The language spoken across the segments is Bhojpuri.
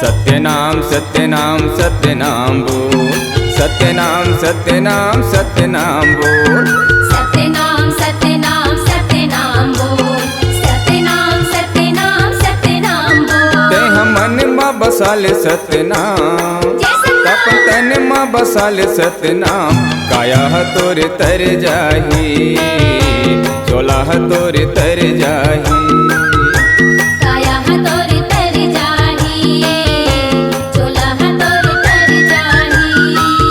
सत्यनाम सत्यनाम सत्यनाम बोल, सत्यनाम सत्यनाम सत्यनाम बोल, सत्यनाम सत्यनाम सत्यनाम बोल, सत्यनाम सत्यनाम सत्यनाम बोल। ते हम मन में बसाले सत्यनाम, तपन तन में बसाले सत्यनाम। काया तोरे तर जाही, चोला तोरे तर जाही। काया तोरे तर जाही, चोला तोरे तर जाही।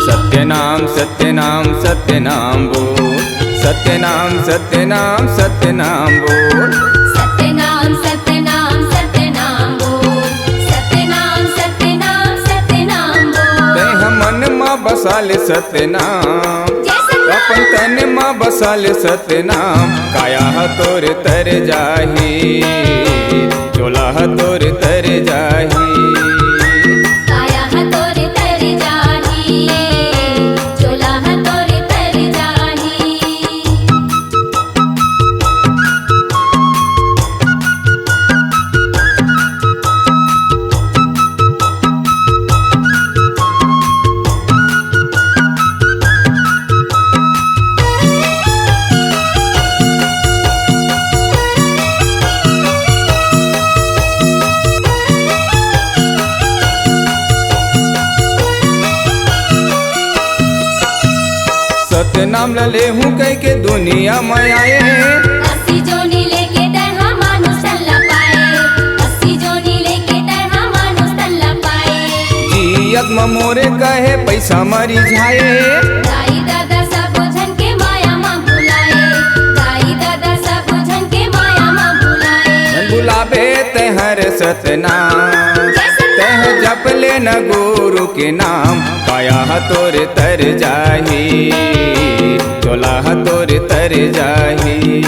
सत्यनाम सत्यनाम सत्यनाम बोल, सत्यनाम सत्यनाम सत्यनाम बोल, सत्यनाम सत्यनाम सत्यनाम बोल, सत्यनाम सत्यनाम सत्यनाम बोल। ते हम मन में बसाले सत्यनाम, अपन तन में बसाले सत्यनाम। काया तोरे तर जाही, चोला तोरे तर जाही। काया तोरे तर जाही, चोला तोरे तर जाही। सत्यनाम लले हूँ कह के दुनिया में आए, अस्सी जोनी लेके तरह मानुष तल्ला पाए, अस्सी जोनी लेके तरह मानुष तल्ला पाए। जियत में मोरे कहे पैसा मरी जाए। दाई दादा सब झन के माया माँ बुलाए, दाई दादा सब झन के माया माँ बुलाए। बुलाबे ते हर सतनाम, तह जप ले न गुरु के नाम। काया तोरे तर जाही, चोला तोरे तर जाही।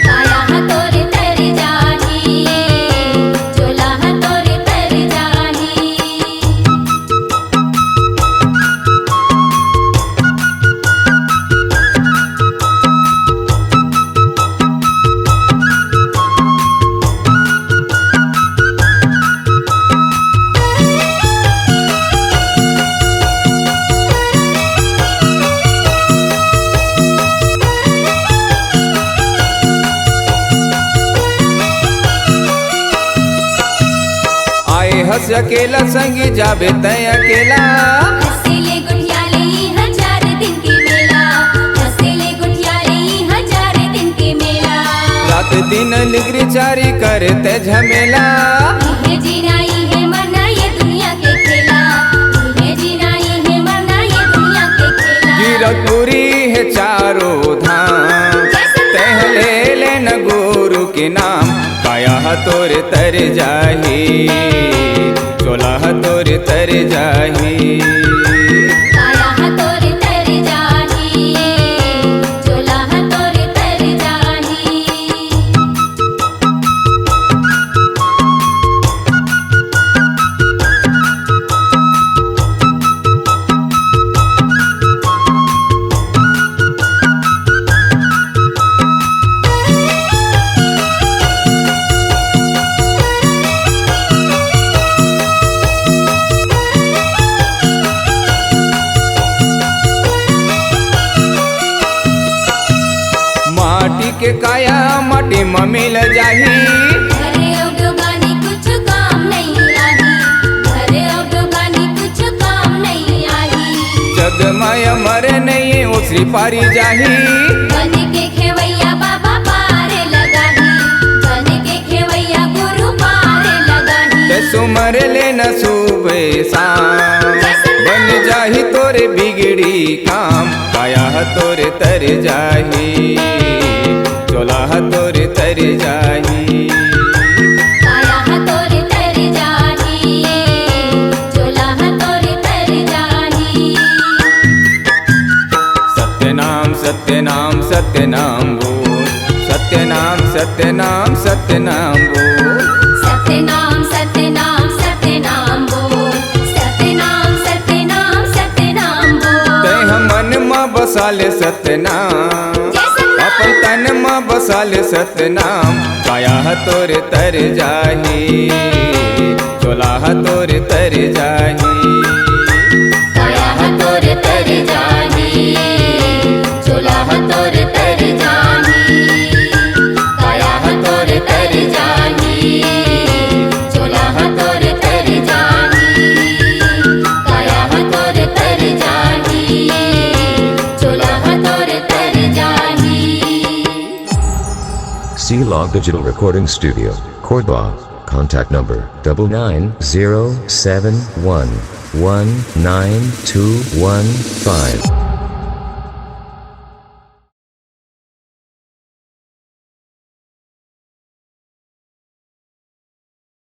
काया तोरे तर जाही, चोला तोरे तर जाही। आए हंस अकेला संगी जाबे तय अकेला। हसीले गुठियाले हजार दिन के मेला, हसीले गुठियाले हजार दिन के मेला। रात दिन निगरी चारी करे ते झमेला। ये जीनाई है मरना ये दुनिया के खेला, ये जीनाई है मरना ये दुनिया के खेला। गिरतपुरी है चारों धाम, तह ले लेन गुरु के नाम। काया तोरे तर जाही, चोला तोरे तर जाही। काया तोरे तर जाही, चोला तोरे तर जाही। माटी के काया माटी में मिल जाही। घरे औडोगानी कुछ काम नहीं आही, घरे औडोगानी कुछ काम नहीं आही। जग माया मरे नहीं उसी पारी जाही। बन के खेवैया बाबा पारे लगाही, बन के खेवैया गुरु पारे लगाही। ते सुमर ले न सुबे शाम, बन जाही तोरे बिगड़ी काम। काया तोरे तर जाही, चोला तोरे तर जाही। काया तोरे तर जाही, चोला तोरे तर जाही। सत्यनाम सत्यनाम सत्यनाम बोल, सत्यनाम सत्यनाम सत्यनाम बोल, सत्यनाम सत्यनाम सत्यनाम बोल, सत्यनाम सत्यनाम सत्यनाम बोल। ते हम मन में बसाले सत्यनाम, अपन तन में बसाले सत्यनाम। काया तोरे तर जाही, चोला तो जाही काया हतोर तर जाही चोला हतोर तर जाही काया हतोर तर जाही चोला हतोर तर जाही काया हतोर तर जाही चोला हतोर तर जाही C-Log Digital Recording Studio, Cordoba. Contact number 99071192215.